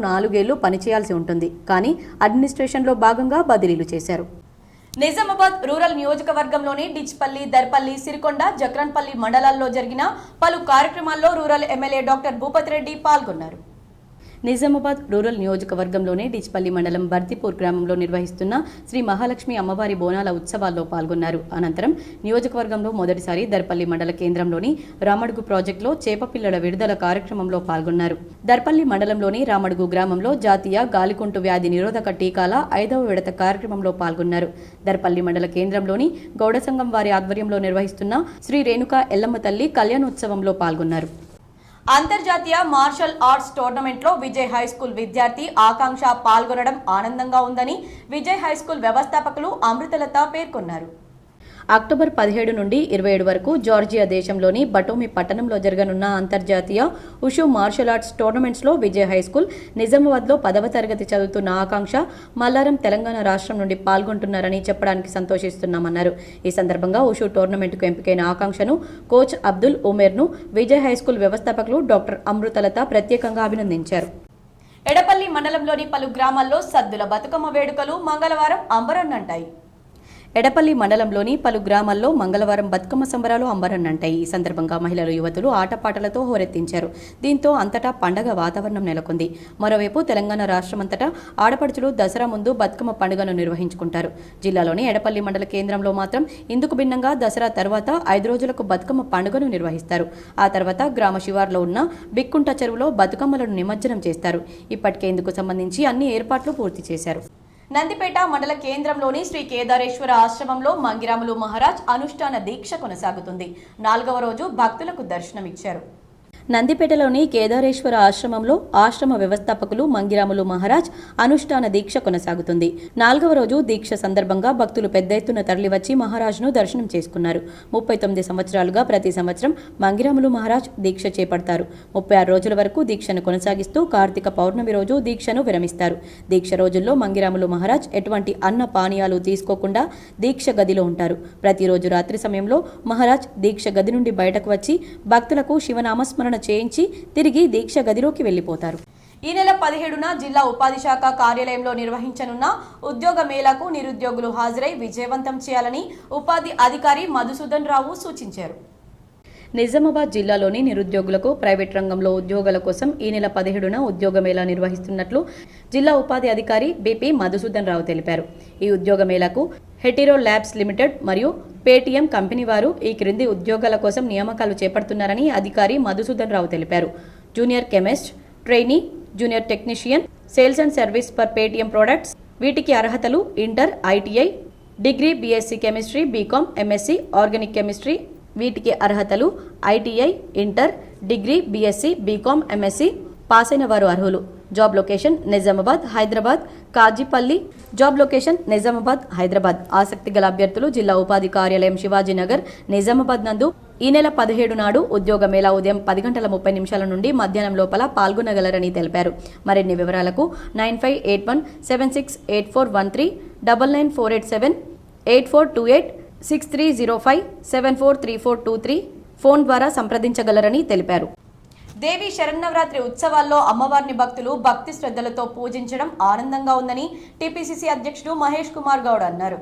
4 ఏళ్లు పనిచేయాల్సి ఉంటుంది. కానీ అడ్మినిస్ట్రేషన్లో భాగంగా బదిలీలు చేశారు. నిజామాబాద్ రూరల్ నియోజకవర్గంలోని డిచ్పల్లి, దర్పల్లి, సిరికొండ, జక్రన్పల్లి మండలాల్లో జరిగిన పలు కార్యక్రమాల్లో rural MLA doctor Bhupathi Reddy పాల్గొన్నారు. నిజామాబాద్ రూరల్ నియోజకవర్గంలోని డిచ్పల్లి మండలం బర్తిపూర్ గ్రామంలో నిర్వహిస్తున్న శ్రీ మహాలక్ష్మి అమ్మవారి బోనాల ఉత్సవాల్లో పాల్గొన్నారు. అనంతరం నియోజకవర్గంలో మొదటిసారి దర్పల్లి మండల కేంద్రంలోని రామడుగు ప్రాజెక్టులో చేపపిల్లల విడుదల కార్యక్రమంలో పాల్గొన్నారు. దర్పల్లి మండలంలోని రామడుగు గ్రామంలో జాతీయ గాలికుంటు వ్యాధి నిరోధక టీకాల 5వ విడత కార్యక్రమంలో పాల్గొన్నారు. దర్పల్లి మండల కేంద్రంలోని గౌడ సంఘం వారి ఆధ్వర్యంలో నిర్వహిస్తున్న శ్రీ రేణుకా ఎల్లమ్మ తల్లి కళ్యాణోత్సవంలో పాల్గొన్నారు. అంతర్జాతీయ మార్షల్ ఆర్ట్స్ టోర్నమెంట్లో విజయ్ హైస్కూల్ విద్యార్థి ఆకాంక్ష పాల్గొనడం ఆనందంగా ఉందని విజయ్ హైస్కూల్ వ్యవస్థాపకులు అమృతలత పేర్కొన్నారు. అక్టోబర్ 17 నుండి 27 వరకు జార్జియా దేశంలోని బటోమి పట్టణంలో జరగనున్న అంతర్జాతీయ ఉషు మార్షల్ ఆర్ట్స్ టోర్నమెంట్స్లో విజయ్ హైస్కూల్ నిజామాబాద్లో 10వ తరగతి చదువుతున్న ఆకాంక్ష మల్లారం తెలంగాణ రాష్ట్రం నుండి పాల్గొంటున్నారని చెప్పడానికి సంతోషిస్తున్నామన్నారు. ఈ సందర్భంగా ఉషు టోర్నమెంట్కు ఎంపికైన ఆకాంక్షను కోచ్ అబ్దుల్ ఉమేర్ను విజయ్ హైస్కూల్ వ్యవస్థాపకులు డాక్టర్ అమృతలత ప్రత్యేకంగా అభినందించారు. ఎడపల్లి మండలంలోని పలు గ్రామాల్లో సద్దుల బతుకమ్మ వేడుకలు మంగళవారం అంబరన్నంటాయి. ఎడపల్లి మండలంలోని పలు గ్రామాల్లో మంగళవారం బతుకమ్మ సంబరాలు అంబరన్నంటాయి. ఈ సందర్భంగా మహిళలు, యువతులు ఆటపాటలతో హోరెత్తించారు. దీంతో అంతటా పండగ వాతావరణం నెలకొంది. మరోవైపు తెలంగాణ రాష్ట్రమంతటా ఆడపడుచులు దసరా ముందు బతుకమ్మ పండుగను నిర్వహించుకుంటారు. జిల్లాలోని ఎడపల్లి మండల కేంద్రంలో మాత్రం ఇందుకు భిన్నంగా దసరా తర్వాత 5 రోజులకు బతుకమ్మ పండుగను నిర్వహిస్తారు. ఆ తర్వాత గ్రామ శివార్లో ఉన్న బిక్కుంట చెరువులో బతుకమ్మలను నిమజ్జనం చేస్తారు. ఇప్పటికే ఇందుకు సంబంధించి అన్ని ఏర్పాట్లు పూర్తి చేశారు. నందిపేట మండల కేంద్రంలోని శ్రీ కేదారేశ్వర ఆశ్రమంలో మంగిరాములు మహారాజ్ అనుష్ఠాన దీక్ష కొనసాగుతుంది. 4వ రోజు భక్తులకు దర్శనమిచ్చారు. నందిపేటలోని కేదారేశ్వర ఆశ్రమంలో ఆశ్రమ వ్యవస్థాపకులు మంగిరాములు మహారాజ్ అనుష్ఠాన దీక్ష కొనసాగుతుంది. 4వ రోజు దీక్ష సందర్భంగా భక్తులు పెద్ద ఎత్తున తరలివచ్చి మహారాజ్ను దర్శనం చేసుకున్నారు. 39 సంవత్సరాలుగా ప్రతి సంవత్సరం మంగిరాములు మహారాజ్ దీక్ష చేపడతారు. 36 రోజుల వరకు దీక్షను కొనసాగిస్తూ కార్తీక పౌర్ణమి రోజు దీక్షను విరమిస్తారు. దీక్ష రోజుల్లో మంగిరాములు మహారాజ్ ఎటువంటి అన్న పానీయాలు తీసుకోకుండా దీక్ష గదిలో ఉంటారు. ప్రతిరోజు రాత్రి సమయంలో మహారాజ్ దీక్ష గది నుండి బయటకు వచ్చి భక్తులకు శివనామస్మరణ చేయించి తిరిగి దీక్ష గదిలోకి వెళ్లిపోతారు. ఈ నెల 17న జిల్లా ఉపాధి శాఖ కార్యాలయంలో నిర్వహించనున్న ఉద్యోగ మేళాకు నిరుద్యోగులు హాజరై విజయవంతం చేయాలని ఉపాధి అధికారి మధుసూదన్ రావు సూచించారు. నిజామాబాద్ జిల్లాలోని నిరుద్యోగులకు ప్రైవేట్ రంగంలో ఉద్యోగాల కోసం ఈ నెల 17న ఉద్యోగ మేళా నిర్వహిస్తున్నట్లు జిల్లా ఉపాధి అధికారి బిపి మధుసూదన్ రావు తెలిపారు. ఈ ఉద్యోగ మేళాకు హెటిరో ల్యాబ్స్ లిమిటెడ్ మరియు పేటీఎం కంపెనీ వారు ఈ క్రింది ఉద్యోగాల కోసం నియామకాలు చేపడుతున్నారని అధికారి మధుసూదన్ రావు తెలిపారు. Junior chemist, trainee, junior technician, sales and service for Paytm products. వీటికి అర్హతలు inter, ITI, degree BSc chemistry, BCom, MSc organic chemistry. వీటికి అర్హతలు ITI, inter, degree BSc, BCom, MSc pass అయిన వారు అర్హులు. Job location Nizamabad, Hyderabad, Kazipally. Job location Nizamabad, Hyderabad. ఆసక్తి గల అభ్యర్థులు జిల్లా ఉపాధి కార్యాలయం శివాజీనగర్, నిజామాబాద్ నందు ఈ నెల 17 నాడు ఉద్యోగ మేళా ఉదయం 10:30 నుండి మధ్యాహ్నం లోపల పాల్గొనగలరని తెలిపారు. మరిన్ని వివరాలకు 9581768413, 9948486305743423 ఫోన్ ద్వారా సంప్రదించగలరని తెలిపారు. దేవి శరన్నవరాత్రి ఉత్సవాల్లో అమ్మవారిని భక్తులు భక్తి శ్రద్ధలతో పూజించడం ఆనందంగా ఉందని టీపీసీసీ అధ్యక్షుడు మహేష్ కుమార్ గౌడ్ అన్నారు.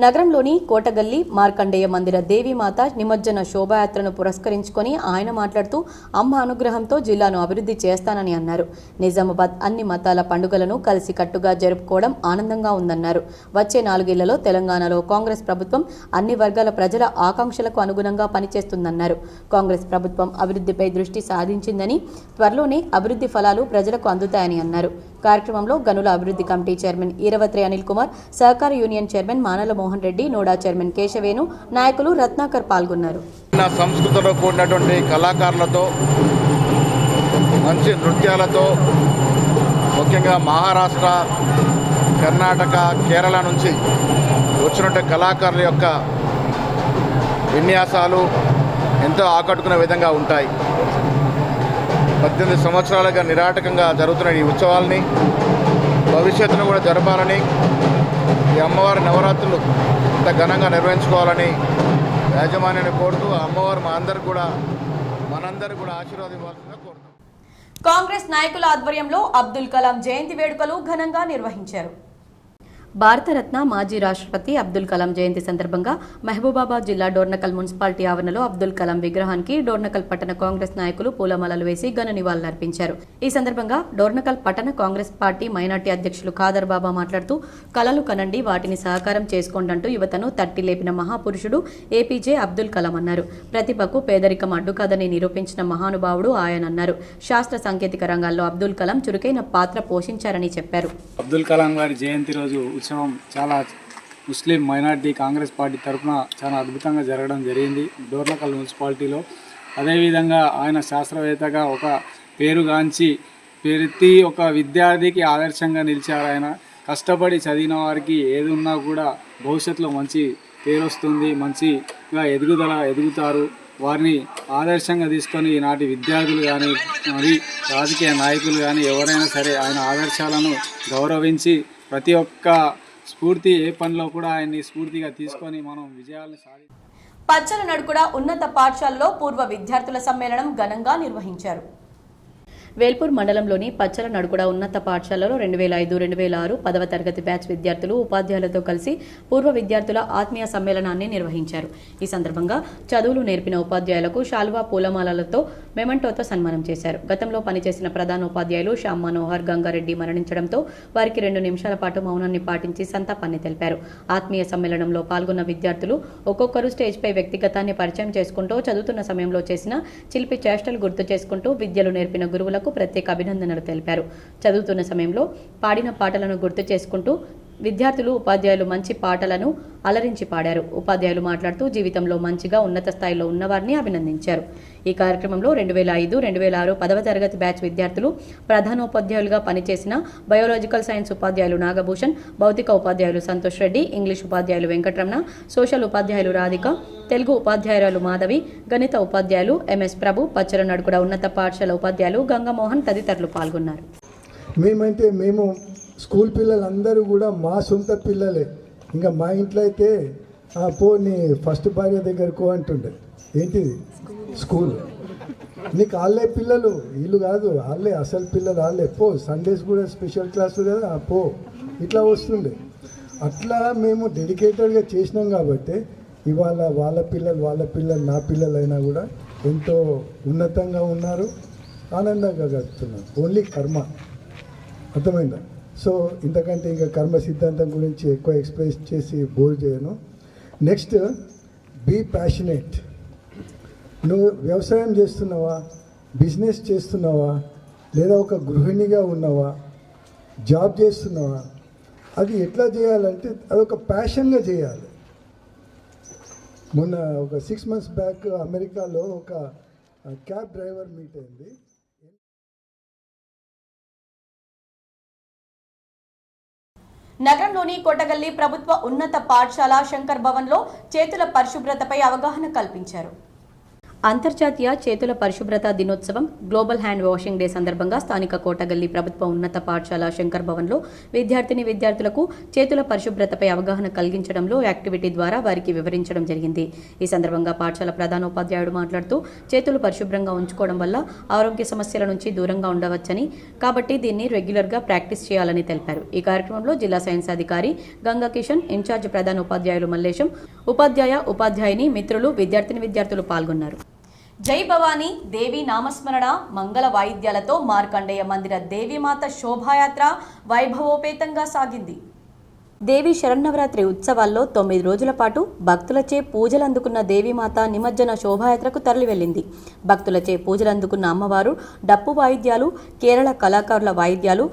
నగరంలోని కోటగల్లి మార్కండేయ మందిర దేవీమాత నిమజ్జన శోభాయాత్రను పురస్కరించుకొని ఆయన మాట్లాడుతూ అమ్మ అనుగ్రహంతో జిల్లాను అభివృద్ధి చేస్తానని అన్నారు. నిజామాబాద్ అన్ని మతాల పండుగలను కలిసికట్టుగా జరుపుకోవడం ఆనందంగా ఉందన్నారు. వచ్చే 4 ఏళ్లలో తెలంగాణలో కాంగ్రెస్ ప్రభుత్వం అన్ని వర్గాల ప్రజల ఆకాంక్షలకు అనుగుణంగా పనిచేస్తుందన్నారు. కాంగ్రెస్ ప్రభుత్వం అభివృద్ధిపై దృష్టి సాధించిందని, త్వరలోనే అభివృద్ధి ఫలాలు ప్రజలకు అందుతాయని అన్నారు. కార్యక్రమంలో గనుల అభివృద్ధి కమిటీ చైర్మన్ ఈరవత్రి అనిల్ కుమార్, సహకార union chairman మానల Mohan Reddy, NUDA chairman కేశవేను, నాయకులు రత్నాకర్ పాల్గొన్నారు. సంస్కృతిలో కూడినటువంటి కళాకారులతో, మంచి నృత్యాలతో, ముఖ్యంగా మహారాష్ట్ర, కర్ణాటక, కేరళ నుంచి వచ్చినటువంటి కళాకారుల యొక్క విన్యాసాలు ఎంతో ఆకట్టుకునే విధంగా ఉంటాయి. 18 సంవత్సరాలుగా నిరాటకంగా జరుగుతున్న ఈ ఉత్సవాల్ని భవిష్యత్తును కూడా జరపాలని, ఈ అమ్మవారి నవరాత్రులు ఇంత ఘనంగా నిర్వహించుకోవాలని యాజమాన్యాన్ని కోరుతూ అమ్మవారు మనందరూ కూడా ఆశీర్వాదం ఇవ్వాల్సిందిగా కోరుతున్నాం. కాంగ్రెస్ నాయకుల ఆధ్వర్యంలో అబ్దుల్ కలాం జయంతి వేడుకలు ఘనంగా నిర్వహించారు. భారతరత్న మాజీ రాష్ట్రపతి అబ్దుల్ కలాం జయంతి సందర్భంగా మహబూబాబాద్ జిల్లా డోర్నకల్ మున్సిపాలిటీ ఆవరణలో అబ్దుల్ కలాం విగ్రహానికి డోర్నకల్ పట్టణ కాంగ్రెస్ నాయకులు పూలమాలలు వేసి ఘన నివాళులర్పించారు. ఈ సందర్భంగా డోర్నకల్ పట్టణ కాంగ్రెస్ పార్టీ మైనార్టీ అధ్యక్షులు ఖాదర్ బాబా మాట్లాడుతూ కలలు కనండి, వాటిని సాకారం చేసుకోండంటూ యువతను తట్టి లేపిన మహాపురుషుడు ఏపీజే అబ్దుల్ కలాం అన్నారు. ప్రతిభకు పేదరికం అడ్డు కాదని నిరూపించిన మహానుభావుడు ఆయనన్నారు. శాస్త్ర సాంకేతిక రంగాల్లో అబ్దుల్ కలాం చురుకైన పాత్ర పోషించారని చెప్పారు. అబ్దుల్ కలాం గారి జయంతి రోజు ఉత్సవం చాలా ముస్లిం మైనార్టీ కాంగ్రెస్ పార్టీ తరఫున చాలా అద్భుతంగా జరగడం జరిగింది డోర్నకల్ మున్సిపాలిటీలో. అదేవిధంగా ఆయన శాస్త్రవేత్తగా ఒక పేరుగాంచి ప్రతి ఒక విద్యార్థికి ఆదర్శంగా నిలిచారు. ఆయన కష్టపడి చదివిన వారికి ఏది ఉన్నా కూడా భవిష్యత్తులో మంచి పేరు వస్తుంది, మంచిగా ఎదుగుతారు. వారిని ఆదర్శంగా తీసుకొని ఈనాటి విద్యార్థులు కానీ మరి రాజకీయ నాయకులు కానీ ఎవరైనా సరే ఆయన ఆదర్శాలను గౌరవించి ప్రతి ఒక్క స్ఫూర్తి ఏ పనిలో కూడా ఆయన్ని స్ఫూర్తిగా తీసుకొని మనం విజయాలను సాధించాలి. పచ్చల నడుకుడ ఉన్నత పాఠశాలలో పూర్వ విద్యార్థుల సమ్మేళనం ఘనంగా నిర్వహించారు. వేల్పూర్ మండలంలోని పచ్చల నడుకుడ ఉన్నత పాఠశాలలో 2005-2006 10వ తరగతి బ్యాచ్ విద్యార్థులు ఉపాధ్యాయులతో కలిసి పూర్వ విద్యార్థుల ఆత్మీయ సమ్మేళనాన్ని నిర్వహించారు. ఈ సందర్భంగా చదువులు నేర్పిన ఉపాధ్యాయులకు శాల్వా, పూలమాలలతో మెమంటోతో సన్మానం చేశారు. గతంలో పనిచేసిన ప్రధాన ఉపాధ్యాయులు శ్యామ్ మనోహర్ గంగారెడ్డి మరణించడంతో వారికి 2 నిమిషాల పాటు మౌనాన్ని పాటించి సంతాపాన్ని తెలిపారు. ఆత్మీయ సమ్మేళనంలో పాల్గొన్న విద్యార్థులు ఒక్కొక్కరు స్టేజ్పై వ్యక్తిగతాన్ని పరిచయం చేసుకుంటూ చదువుతున్న సమయంలో చేసిన చిలిపి చేష్టలు గుర్తు చేసుకుంటూ విద్యలు నేర్పిన గురువులకు ప్రత్యేక అభినందనలు తెలిపారు. చదువుతున్న సమయంలో పాడిన పాటలను గుర్తు చేసుకుంటూ విద్యార్థులు, ఉపాధ్యాయులు మంచి పాటలను అలరించి పాడారు. ఉపాధ్యాయులు మాట్లాడుతూ జీవితంలో మంచిగా ఉన్నత స్థాయిలో ఉన్నవారిని అభినందించారు. ఈ కార్యక్రమంలో 2005-2006 10వ తరగతి బ్యాచ్ విద్యార్థులు, ప్రధానోపాధ్యాయులుగా పనిచేసిన బయోలాజికల్ సైన్స్ ఉపాధ్యాయులు నాగభూషణ్, భౌతిక ఉపాధ్యాయులు సంతోష్ రెడ్డి, ఇంగ్లీష్ ఉపాధ్యాయులు వెంకటరమణ, సోషల్ ఉపాధ్యాయులు రాధిక, తెలుగు ఉపాధ్యాయురాలు మాధవి, గణిత ఉపాధ్యాయులు ఎంఎస్ ప్రభు, పచ్చల నడుకుడ ఉన్నత పాఠశాల ఉపాధ్యాయులు గంగమోహన్ తదితరులు పాల్గొన్నారు. మేము స్కూల్ పిల్లలందరూ కూడా మా సొంత పిల్లలే. ఇంకా మా ఇంట్లో అయితే పో నీ ఫస్ట్ భార్య దగ్గరకు అంటుండే. ఏంటిది స్కూల్, నీకు వాళ్ళే పిల్లలు, వీళ్ళు కాదు, వాళ్ళే అసలు పిల్లలు, వాళ్ళే పో, సండేస్ కూడా స్పెషల్ క్లాసులు కదా పో, ఇట్లా వస్తుండే. అట్లా మేము డెడికేటెడ్గా చేసినాం కాబట్టి ఇవాళ వాళ్ళ పిల్లలు నా పిల్లలు అయినా కూడా ఎంతో ఉన్నతంగా ఉన్నారు, ఆనందంగా గడుపుతున్నారు. ఓన్లీ కర్మ, అర్థమైందా? సో ఇంతకంటే ఇంకా కర్మ సిద్ధాంతం గురించి ఎక్కువ ఎక్స్ప్రెస్ చేసి బోర్ చేయను. Next, be passionate. నువ్వు వ్యవసాయం చేస్తున్నావా, బిజినెస్ చేస్తున్నావా, లేదా ఒక గృహిణిగా ఉన్నావా, జాబ్ చేస్తున్నావా, అది ఎట్లా చేయాలంటే అదొక ప్యాషన్గా చేయాలి. మొన్న ఒక 6 months బ్యాక్ అమెరికాలో ఒక క్యాబ్ డ్రైవర్ మీట్ అయింది. నగరంలోని కోటగల్లి ప్రభుత్వ ఉన్నత పాఠశాల శంకర్ భవన్లో చేతుల పరిశుభ్రతపై అవగాహన కల్పించారు. అంతర్జాతీయ చేతుల పరిశుభ్రత దినోత్సవం గ్లోబల్ హ్యాండ్ వాషింగ్ డే సందర్భంగా స్థానిక కోటగల్లి ప్రభుత్వ ఉన్నత పాఠశాల శంకర్ భవన్లో విద్యార్థులకు చేతుల పరిశుభ్రతపై అవగాహన కలిగించడంలో యాక్టివిటీ ద్వారా వారికి వివరించడం జరిగింది. ఈ సందర్భంగా పాఠశాల ప్రధానోపాధ్యాయుడు మాట్లాడుతూ చేతులు పరిశుభ్రంగా ఉంచుకోవడం వల్ల ఆరోగ్య సమస్యల నుంచి దూరంగా ఉండవచ్చని, కాబట్టి దీన్ని రెగ్యులర్గా ప్రాక్టీస్ చేయాలని తెలిపారు. ఈ కార్యక్రమంలో జిల్లా సైన్స్ అధికారి గంగా కిషన్, ఇన్ఛార్జ్ ప్రధానోపాధ్యాయులు మల్లేశం, ఉపాధ్యాయుని మిత్రులు, విద్యార్థులు పాల్గొన్నారు. జై భవానీ దేవి నామస్మరణ మంగళ వాయిద్యాలతో మార్కండేయ మందిర దేవీమాత శోభాయాత్ర వైభవోపేతంగా సాగింది. దేవి శరన్నవరాత్రి ఉత్సవాల్లో 9 రోజుల పాటు భక్తులచే పూజలు అందుకున్న దేవీమాత నిమజ్జన శోభాయాత్రకు తరలివెళ్లింది. భక్తులచే పూజలు అందుకున్న అమ్మవారు డప్పు వాయిద్యాలు, కేరళ కళాకారుల వాయిద్యాలు,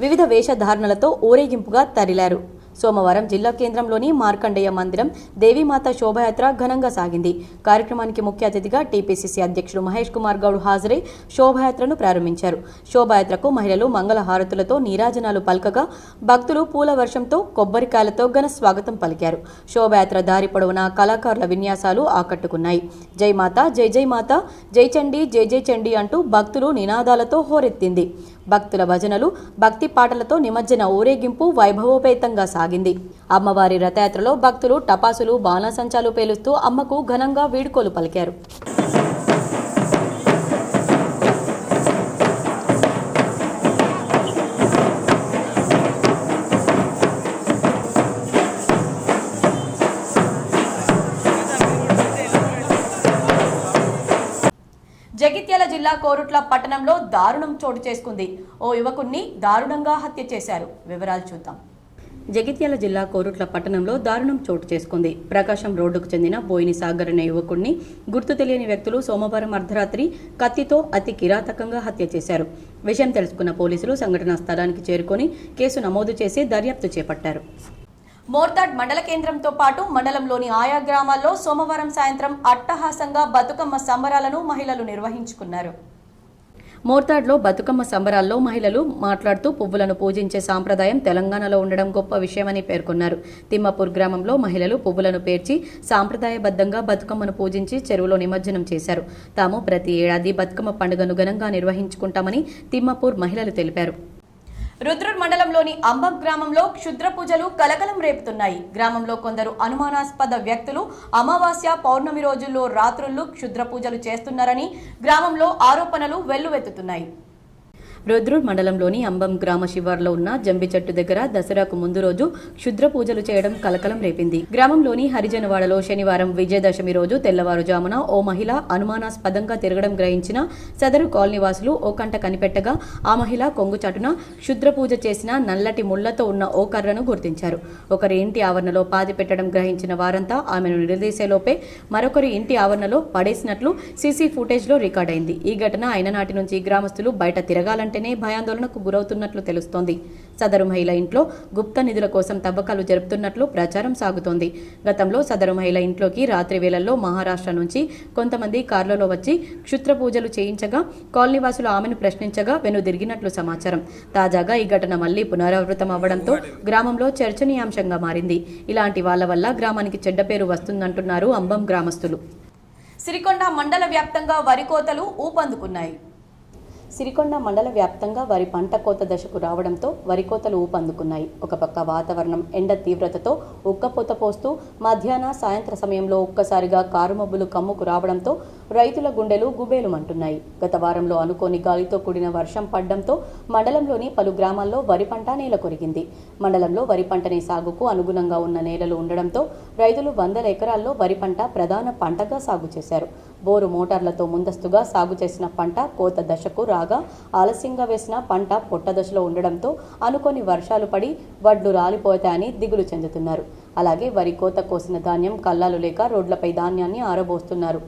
వివిధ వేషధారణలతో ఊరేగింపుగా తరలిలారు. సోమవారం జిల్లా కేంద్రంలోని మార్కండేయ మందిరం దేవీమాత శోభాయాత్ర ఘనంగా సాగింది. కార్యక్రమానికి ముఖ్య అతిథిగా టీపీసీసీ అధ్యక్షుడు మహేష్ కుమార్ గౌడ్ హాజరై శోభాయాత్రను ప్రారంభించారు. శోభాయాత్రకు మహిళలు మంగళ హారతులతో నీరాజనాలు పలకగా భక్తులు పూల వర్షంతో, కొబ్బరికాయలతో ఘన స్వాగతం పలికారు. శోభాయాత్ర దారి పొడవునా కళాకారుల విన్యాసాలు ఆకట్టుకున్నాయి. జై మాత, జై జై మాత, జై చండీ, జై జై చండీ అంటూ భక్తులు నినాదాలతో హోరెత్తింది. భక్తుల భజనలు, భక్తి పాటలతో నిమజ్జన ఊరేగింపు వైభవోపేతంగా సాగింది. అమ్మవారి రథయాత్రలో భక్తులు టపాసులు, బాణాసంచాలు పేలుస్తూ అమ్మకు ఘనంగా వీడ్కోలు పలికారు. జగిత్యాల జిల్లా కోరుట్ల పట్టణంలో దారుణం చోటు చేసుకుంది. ఓ యువకుణ్ణి దారుణంగా హత్య చేశారు. వివరాలు చూద్దాం. జగిత్యాల జిల్లా కోరుట్ల పట్టణంలో దారుణం చోటు చేసుకుంది. ప్రకాశం రోడ్డుకు చెందిన బోయిని సాగర్ అనే యువకుణ్ణి గుర్తు తెలియని వ్యక్తులు సోమవారం అర్ధరాత్రి కత్తితో అతి కిరాతకంగా హత్య చేశారు. విషయం తెలుసుకున్న పోలీసులు సంఘటనా స్థలానికి చేరుకొని కేసు నమోదు చేసి దర్యాప్తు చేపట్టారు. మోర్తాడ్ మండల కేంద్రంతో పాటు మండలంలోని ఆయా గ్రామాల్లో సోమవారం సాయంత్రం అట్టహాసంగా బతుకమ్మ సంబరాలను మహిళలు నిర్వహించుకున్నారు. మోర్తాడ్లో బతుకమ్మ సంబరాల్లో మహిళలు మాట్లాడుతూ పువ్వులను పూజించే సాంప్రదాయం తెలంగాణలో ఉండడం గొప్ప విషయమని పేర్కొన్నారు. తిమ్మపూర్ గ్రామంలో మహిళలు పువ్వులను పేర్చి సాంప్రదాయబద్ధంగా బతుకమ్మను పూజించి చెరువులో నిమజ్జనం చేశారు. తాము ప్రతి ఏడాది బతుకమ్మ పండుగను ఘనంగా నిర్వహించుకుంటామని తిమ్మపూర్ మహిళలు తెలిపారు. రుద్రూర్ మండలంలోని అంబం గ్రామంలో క్షుద్ర పూజలు కలకలం రేపుతున్నాయి. గ్రామంలో కొందరు అనుమానాస్పద వ్యక్తులు అమావాస్య, పౌర్ణమి రోజుల్లో రాత్రుళ్లు క్షుద్ర పూజలు చేస్తున్నారని గ్రామంలో ఆరోపణలు వెల్లువెత్తుతున్నాయి. రుద్రూర్ మండలంలోని అంబం గ్రామ శివార్లో ఉన్న జంబి చెట్టు దగ్గర దసరాకు ముందు రోజు క్షుద్ర పూజలు చేయడం కలకలం రేపింది. గ్రామంలోని హరిజనవాడలో శనివారం విజయదశమి రోజు తెల్లవారుజామున ఓ మహిళ అనుమానాస్పదంగా తిరగడం గ్రహించిన సదరు కాలనీవాసులు ఓ కంట కనిపెట్టగా ఆ మహిళ కొంగుచాటున క్షుద్ర పూజ చేసిన నల్లటి ముళ్లతో ఉన్న ఓ కర్రను గుర్తించారు. ఒకరి ఇంటి ఆవరణలో పాతి పెట్టడం గ్రహించిన వారంతా ఆమెను నిలదీసేలోపే మరొకరి ఇంటి ఆవరణలో పడేసినట్లు సీసీ ఫుటేజ్లో రికార్డైంది. ఈ ఘటన అయిన నాటి నుంచి గ్రామస్తులు బయట తిరగాలంటే భయాందోళనకు గురవుతున్నట్లు తెలుస్తోంది. సదరు మహిళ ఇంట్లో గుప్త నిధుల కోసం తవ్వకాలు జరుపుతున్నట్లు ప్రచారం సాగుతోంది. గతంలో సదరు మహిళ ఇంట్లోకి రాత్రి వేళల్లో మహారాష్ట్ర నుంచి కొంతమంది కార్లలో వచ్చి క్షుద్ర పూజలు చేయించగా కాలనీవాసులు ఆమెను ప్రశ్నించగా వెనుదిరిగినట్లు సమాచారం. తాజాగా ఈ ఘటన మళ్లీ పునరావృతం అవ్వడంతో గ్రామంలో చర్చనీయాంశంగా మారింది. ఇలాంటి వాళ్ల వల్ల గ్రామానికి చెడ్డ పేరు వస్తుందంటున్నారు అంబం గ్రామస్తులు. సిరికొండ మండల వ్యాప్తంగా వరి కోతలు ఊపందుకున్నాయి. సిరికొండ మండల వ్యాప్తంగా వరి పంట కోత దశకు రావడంతో వరి కోతలు ఊపందుకున్నాయి. ఒక పక్క వాతావరణం ఎండ తీవ్రతతో ఉక్కపోత పోస్తూ మధ్యాహ్న సాయంత్ర సమయంలో ఒక్కసారిగా కారుమబ్బులు కమ్ముకు రావడంతో రైతుల గుండెలు గుబేలుమంటున్నాయి. గత వారంలో అనుకోని గాలితో కూడిన వర్షం పడడంతో మండలంలోని పలు గ్రామాల్లో వరి పంట నేల కొరిగింది. మండలంలో వరి పంటని సాగుకు అనుగుణంగా ఉన్న నేలలు ఉండడంతో రైతులు 100 ఎకరాల్లో వరి పంట ప్రధాన పంటగా సాగు చేశారు. బోరు మోటార్లతో ముందస్తుగా సాగు చేసిన పంట కోత దశకు రాగా ఆలస్యంగా వేసిన పంట పొట్ట దశలో ఉండడంతో అనుకోని వర్షాలు పడి వడ్లు రాలిపోతాయని దిగులు చెందుతున్నారు. అలాగే వరి కోత కోసిన ధాన్యం కల్లాలు లేక రోడ్లపై ధాన్యాన్ని ఆరబోస్తున్నారు.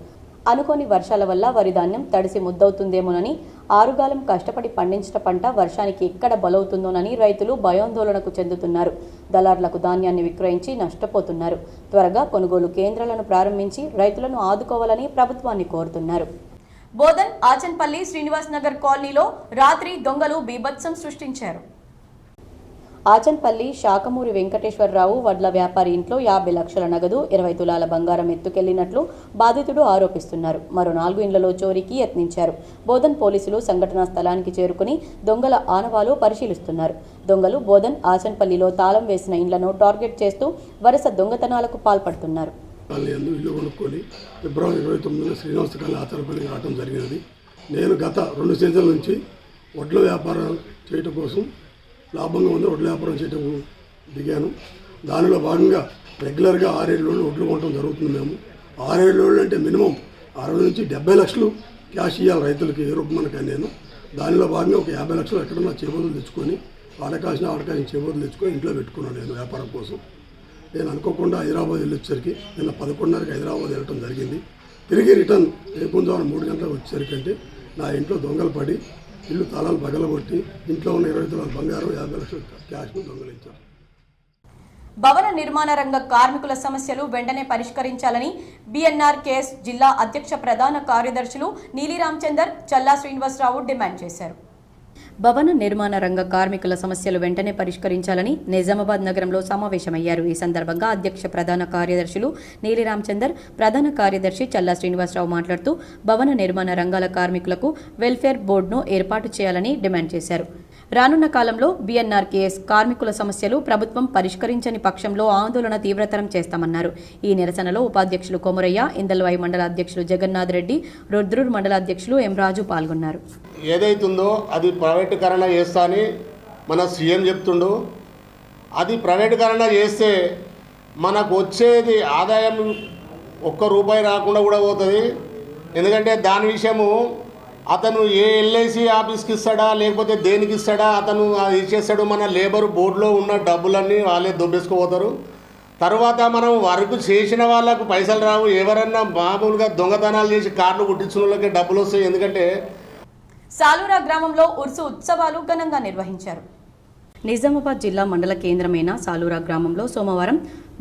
అనుకోని వర్షాల వల్ల వరి ధాన్యం తడిసి ముద్దవుతుందేమోనని, ఆరుగాలం కష్టపడి పండించిన పంట వర్షానికి ఎక్కడ బలవుతుందోనని రైతులు భయాందోళనకు చెందుతున్నారు. దళార్లకు ధాన్యాన్ని విక్రయించి నష్టపోతున్నారు. త్వరగా కొనుగోలు కేంద్రాలను ప్రారంభించి రైతులను ఆదుకోవాలని ప్రభుత్వాన్ని కోరుతున్నారు. బోధన్ ఆచన్పల్లి శ్రీనివాస్ నగర్ కాలనీలో రాత్రి దొంగలు బీభత్సం సృష్టించారు. ఆచన్పల్లి శాఖమూరి వెంకటేశ్వరరావు వడ్ల వ్యాపారి ఇంట్లో 50 లక్షల నగదు, 20 తులాల బంగారం ఎత్తుకెళ్లినట్లు బాధితుడు ఆరోపిస్తున్నారు. మరో 4 ఇండ్లలో చోరీకి యత్నించారు. బోధన్ పోలీసులు సంఘటనా స్థలానికి చేరుకుని దొంగల ఆనవాలు పరిశీలిస్తున్నారు. దొంగలు బోధన్ ఆచన్పల్లిలో తాళం వేసిన ఇండ్లను టార్గెట్ చేస్తూ వరుస దొంగతనాలకు పాల్పడుతున్నారు. ఇల్లు కొనుక్కొని ఫిబ్రవరి 29న శ్రీనివాస కాలనీ ఆచన్పల్లికి రావడం జరిగినది. నేను గత 2 సీజన్ల నుంచి వడ్ల వ్యాపారం చేయటం కోసం లాభంగా ఉంది వడ్ల వ్యాపారం చేయటం దిగాను. దానిలో భాగంగా రెగ్యులర్గా 6-7 రోజులు వడ్లు కొనడం జరుగుతుంది. మేము 6-7 రోజులు అంటే మినిమం 60 నుంచి 70 లక్షలు క్యాష్ ఇవ్వాలి రైతులకి ఏ రూపమనక. నేను దానిలో భాగంగా ఒక 50 లక్షలు ఎక్కడన్నా చేబోదులు తెచ్చుకొని ఆడకాసిన చేబోదులు తెచ్చుకొని ఇంట్లో పెట్టుకున్నాను నేను వ్యాపారం కోసం. నేను అనుకోకుండా హైదరాబాద్ వెళ్ళొచ్చేసరికి నిన్న 11:30కి హైదరాబాద్ వెళ్ళటం జరిగింది. తిరిగి రిటర్న్ ఏకుందామని 3 గంటలకు వచ్చేసరికి అంటే నా ఇంట్లో దొంగలు పడి ఇల్లు తాళాలు పగలగొట్టి ఇంట్లో ఉన్న 20 తులాల బంగారం 50 లక్షల క్యాష్ను దొంగలించారు. భవన నిర్మాణ రంగ కార్మికుల సమస్యలు వెంటనే పరిష్కరించాలని BNRKS జిల్లా అధ్యక్ష ప్రధాన కార్యదర్శులు నీలి రామచందర్, చల్లా శ్రీనివాసరావు డిమాండ్ చేశారు. భవన నిర్మాణ రంగ కార్మికుల సమస్యలు వెంటనే పరిష్కరించాలని నిజామాబాద్ నగరంలో సమావేశమయ్యారు. ఈ సందర్భంగా అధ్యక్ష ప్రధాన కార్యదర్శులు నీలి రామచందర్, ప్రధాన కార్యదర్శి చల్లా శ్రీనివాసరావు మాట్లాడుతూ భవన నిర్మాణ రంగాల కార్మికులకు వెల్ఫేర్ బోర్డును ఏర్పాటు చేయాలని డిమాండ్ చేశారు. రానున్న కాలంలో BNRKS కార్మికుల సమస్యలు ప్రభుత్వం పరిష్కరించని పక్షంలో ఆందోళన తీవ్రతరం చేస్తామన్నారు. ఈ నిరసనలో ఉపాధ్యక్షులు కొమరయ్య, ఇందల్వాయి మండల అధ్యక్షులు జగన్నాథ్ రెడ్డి, రుద్రూర్ మండల అధ్యక్షులు ఎం రాజు పాల్గొన్నారు. ఏదైతుందో అది ప్రైవేటీకరణ చేస్తా అని మన సీఎం చెప్తుండు. అది ప్రైవేటీకరణ చేస్తే మనకు వచ్చేది ఆదాయం ₹1 రాకుండా కూడా పోతుంది. ఎందుకంటే దాని విషయము అతను ఏ LIC ఆఫీస్కి ఇస్తాడా లేకపోతే దేనికి ఇస్తాడా అతను అది ఇచ్చేస్తాడు. మన లేబర్ బోర్డులో ఉన్న డబ్బులన్నీ వాళ్ళే దొబ్బేసుకోపోతారు. తర్వాత మనం వర్క్ చేసిన వాళ్ళకు పైసలు రావు. ఎవరన్నా మామూలుగా దొంగతనాలు చేసి కార్లు కుట్టించిన వాళ్ళకి డబ్బులు వస్తాయి. ఎందుకంటే సాలూరా గ్రామంలో ఉర్సు ఉత్సవాలు ఘనంగా నిర్వహించారు. నిజామాబాద్ జిల్లా మండల కేంద్రమైన సాలూరా గ్రామంలో సోమవారం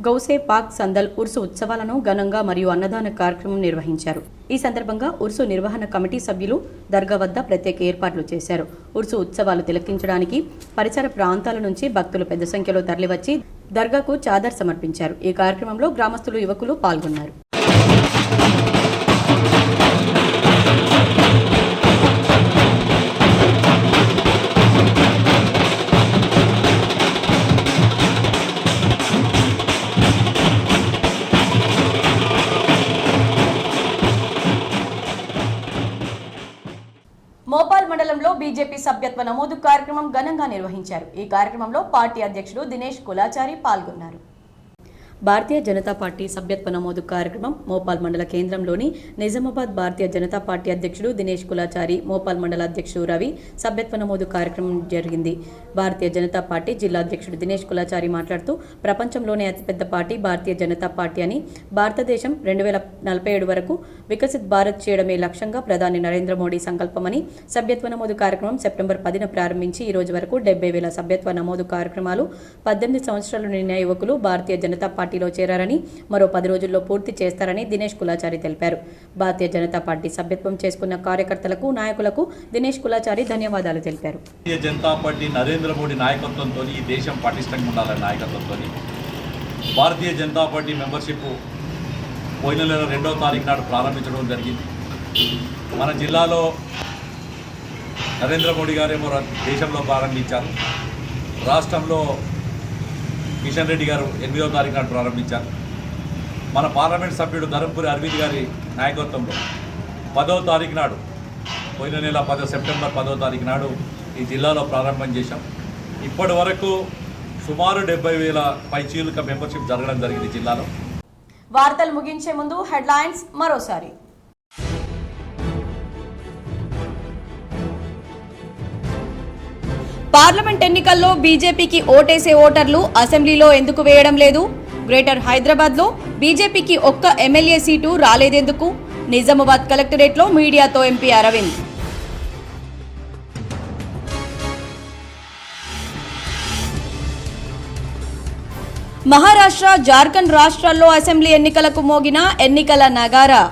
గౌసే పాక్ సందల్ ఉర్సు ఉత్సవాలను ఘనంగా మరియు అన్నదాన కార్యక్రమం నిర్వహించారు. ఈ సందర్భంగా ఉర్సు నిర్వహణ కమిటీ సభ్యులు దర్గా వద్ద ప్రత్యేక ఏర్పాట్లు చేశారు. ఉర్సు ఉత్సవాలు తిలకించడానికి పరిసర ప్రాంతాల నుంచి భక్తులు పెద్ద సంఖ్యలో తరలివచ్చి దర్గాకు చాదర్ సమర్పించారు. ఈ కార్యక్రమంలో గ్రామస్తులు, యువకులు పాల్గొన్నారు. మోపాల్ మండలంలో బీజేపీ సభ్యత్వ నమోదు కార్యక్రమం ఘనంగా నిర్వహించారు. ఈ కార్యక్రమంలో పార్టీ అధ్యక్షుడు దినేష్ కులాచారి పాల్గొన్నారు. భారతీయ జనతా పార్టీ సభ్యత్వ నమోదు కార్యక్రమం మోపాల్ మండల కేంద్రంలోని నిజామాబాద్ భారతీయ జనతా పార్టీ అధ్యక్షుడు దినేష్ కులాచారి, మోపాల్ మండల అధ్యక్షుడు రవి సభ్యత్వ నమోదు కార్యక్రమం జరిగింది. భారతీయ జనతా పార్టీ జిల్లా అధ్యక్షుడు దినేష్ కులాచారి మాట్లాడుతూ ప్రపంచంలోనే అతిపెద్ద పార్టీ భారతీయ జనతా పార్టీ అని, భారతదేశం 2047 వరకు వికసిత్ భారత్ చేయడమే లక్ష్యంగా ప్రధాని నరేంద్ర మోడీ సంకల్పమని, సభ్యత్వ నమోదు కార్యక్రమం సెప్టెంబర్ 10న ప్రారంభించి ఈ రోజు వరకు 70,000 సభ్యత్వ నమోదు కార్యక్రమాలు 18 సంవత్సరాలు నిండిన యువకులు భారతీయ జనతా పార్టీలో చేరారని, మరో 10 రోజుల్లో పూర్తి చేస్తారని దినేష్ కులాచారి తెలిపారు. భారతీయ జనతా పార్టీ సభ్యత్వం చేసుకున్న కార్యకర్తలకు, నాయకులకు దినేష్ కులాచారి ధన్యవాదాలు తెలిపారు. భారతీయ జనతా పార్టీ నరేంద్ర మోడీ నాయకత్వంతో ఈ దేశం పటిష్టంగా ఉండాలనే నాయకత్వంతో భారతీయ జనతా పార్టీ మెంబర్షిప్ పోయిన నెల 2వ తారీఖు నాడు ప్రారంభించడం జరిగింది. మన జిల్లాలో నరేంద్ర మోడీ గారేమో దేశంలో ప్రారంభించారు. రాష్ట్రంలో కిషన్ రెడ్డి గారు 8వ తారీఖు నాడు ప్రారంభించారు. మన పార్లమెంట్ సభ్యుడు ధర్మపురి అరవింద్ గారి నాయకత్వంలో 10వ తారీఖు నాడు, పోయిన నెల సెప్టెంబర్ 10వ తారీఖు నాడు ఈ జిల్లాలో ప్రారంభం చేశాం. ఇప్పటి వరకు సుమారు 70,000 పైచీలుక మెంబర్షిప్ జరగడం జరిగింది జిల్లాలో. వార్తలు ముగించే ముందు హెడ్లైన్స్ మరోసారి. పార్లమెంట్ ఎన్నికల్లో బీజేపీకి ఓటేసే ఓటర్లు అసెంబ్లీలో ఎందుకు వేయడం లేదు? గ్రేటర్ హైదరాబాద్లో బీజేపీకి ఒక్క ఎమ్మెల్యే సీటు రాలేదెందుకు? నిజామాబాద్ కలెక్టరేట్లో మీడియాతో ఎంపీ అరవింద్. మహారాష్ట్ర, జార్ఖండ్ రాష్ట్రాల్లో అసెంబ్లీ ఎన్నికలకు మోగిన ఎన్నికల నగారా.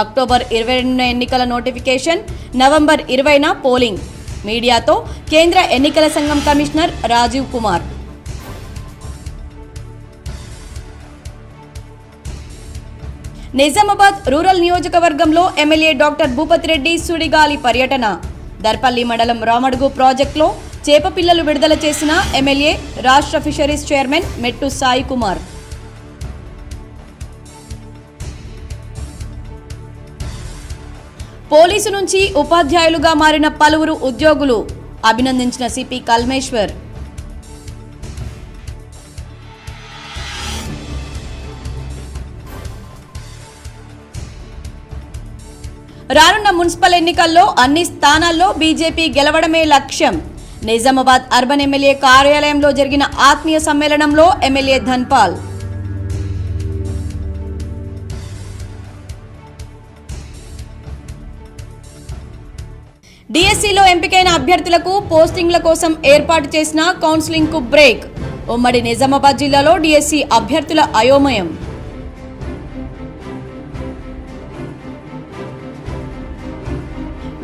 అక్టోబర్ 22న ఎన్నికల నోటిఫికేషన్, నవంబర్ 20న పోలింగ్. మీడియాతో కేంద్ర ఎన్నికల సంఘం కమిషనర్ రాజీవ్ కుమార్. నిజామాబాద్ రూరల్ నియోజకవర్గంలో ఎమ్మెల్యే డాక్టర్ భూపతిరెడ్డి సుడిగాలి పర్యటన. దర్పల్లి మండలం రామడుగు ప్రాజెక్టులో చేపపిల్లలు విడుదల చేసిన ఎమ్మెల్యే, రాష్ట్ర fisheries chairman Mettu Sai Kumar. Police నుంచి ఉపాధ్యాయులుగా మారిన పలువురు ఉద్యోగులు అభినందించిన సిపి కల్మేశ్వర్. రానున్న మున్సిపల్ ఎన్నికల్లో అన్ని స్థానాల్లో బీజేపీ గెలవడమే లక్ష్యం. నిజామాబాద్ అర్బన్ ఎమ్మెల్యే కార్యాలయంలో జరిగిన ఆత్మీయ సమ్మేళనంలో ఎమ్మెల్యే ధన్పాల్. డిఎస్సిలో ఎంపికైన అభ్యర్థులకు పోస్టింగ్ల కోసం ఏర్పాటు చేసిన కౌన్సిలింగ్ కు బ్రేక్. ఉమ్మడి నిజామాబాద్ జిల్లాలో డిఎస్సి అభ్యర్థుల అయోమయం.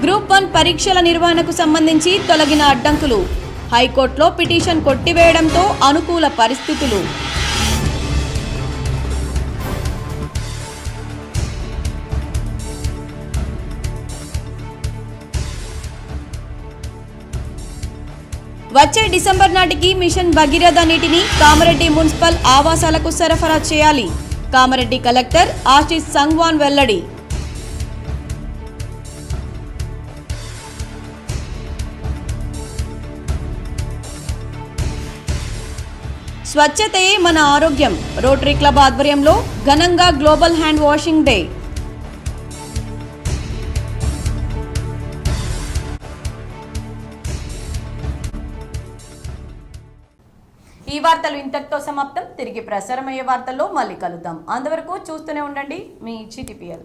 గ్రూప్ 1 పరీక్షల నిర్వహణకు సంబంధించి తొలగిన అడ్డంకులు. హైకోర్టులో పిటిషన్ కొట్టివేయడంతో అనుకూల పరిస్థితులు. వచ్చే డిసెంబర్ నాటికి మిషన్ భగీరథ నీటిని కామారెడ్డి మున్సిపల్ ఆవాసాలకు సరఫరా చేయాలి. కామారెడ్డి కలెక్టర్ ఆశీష్ సంగ్వాన్ వెల్లడి. స్వచ్ఛతే మన ఆరోగ్యం. రోటరీ క్లబ్ ఆధ్వర్యంలో ఘనంగా గ్లోబల్ హ్యాండ్ వాషింగ్ డే. ఈ వార్తలు ఇంతటితో సమాప్తం. తిరిగి ప్రసారమయ్యే వార్తల్లో మళ్ళీ కలుద్దాం. అంతవరకు చూస్తూనే ఉండండి మీ GTPL.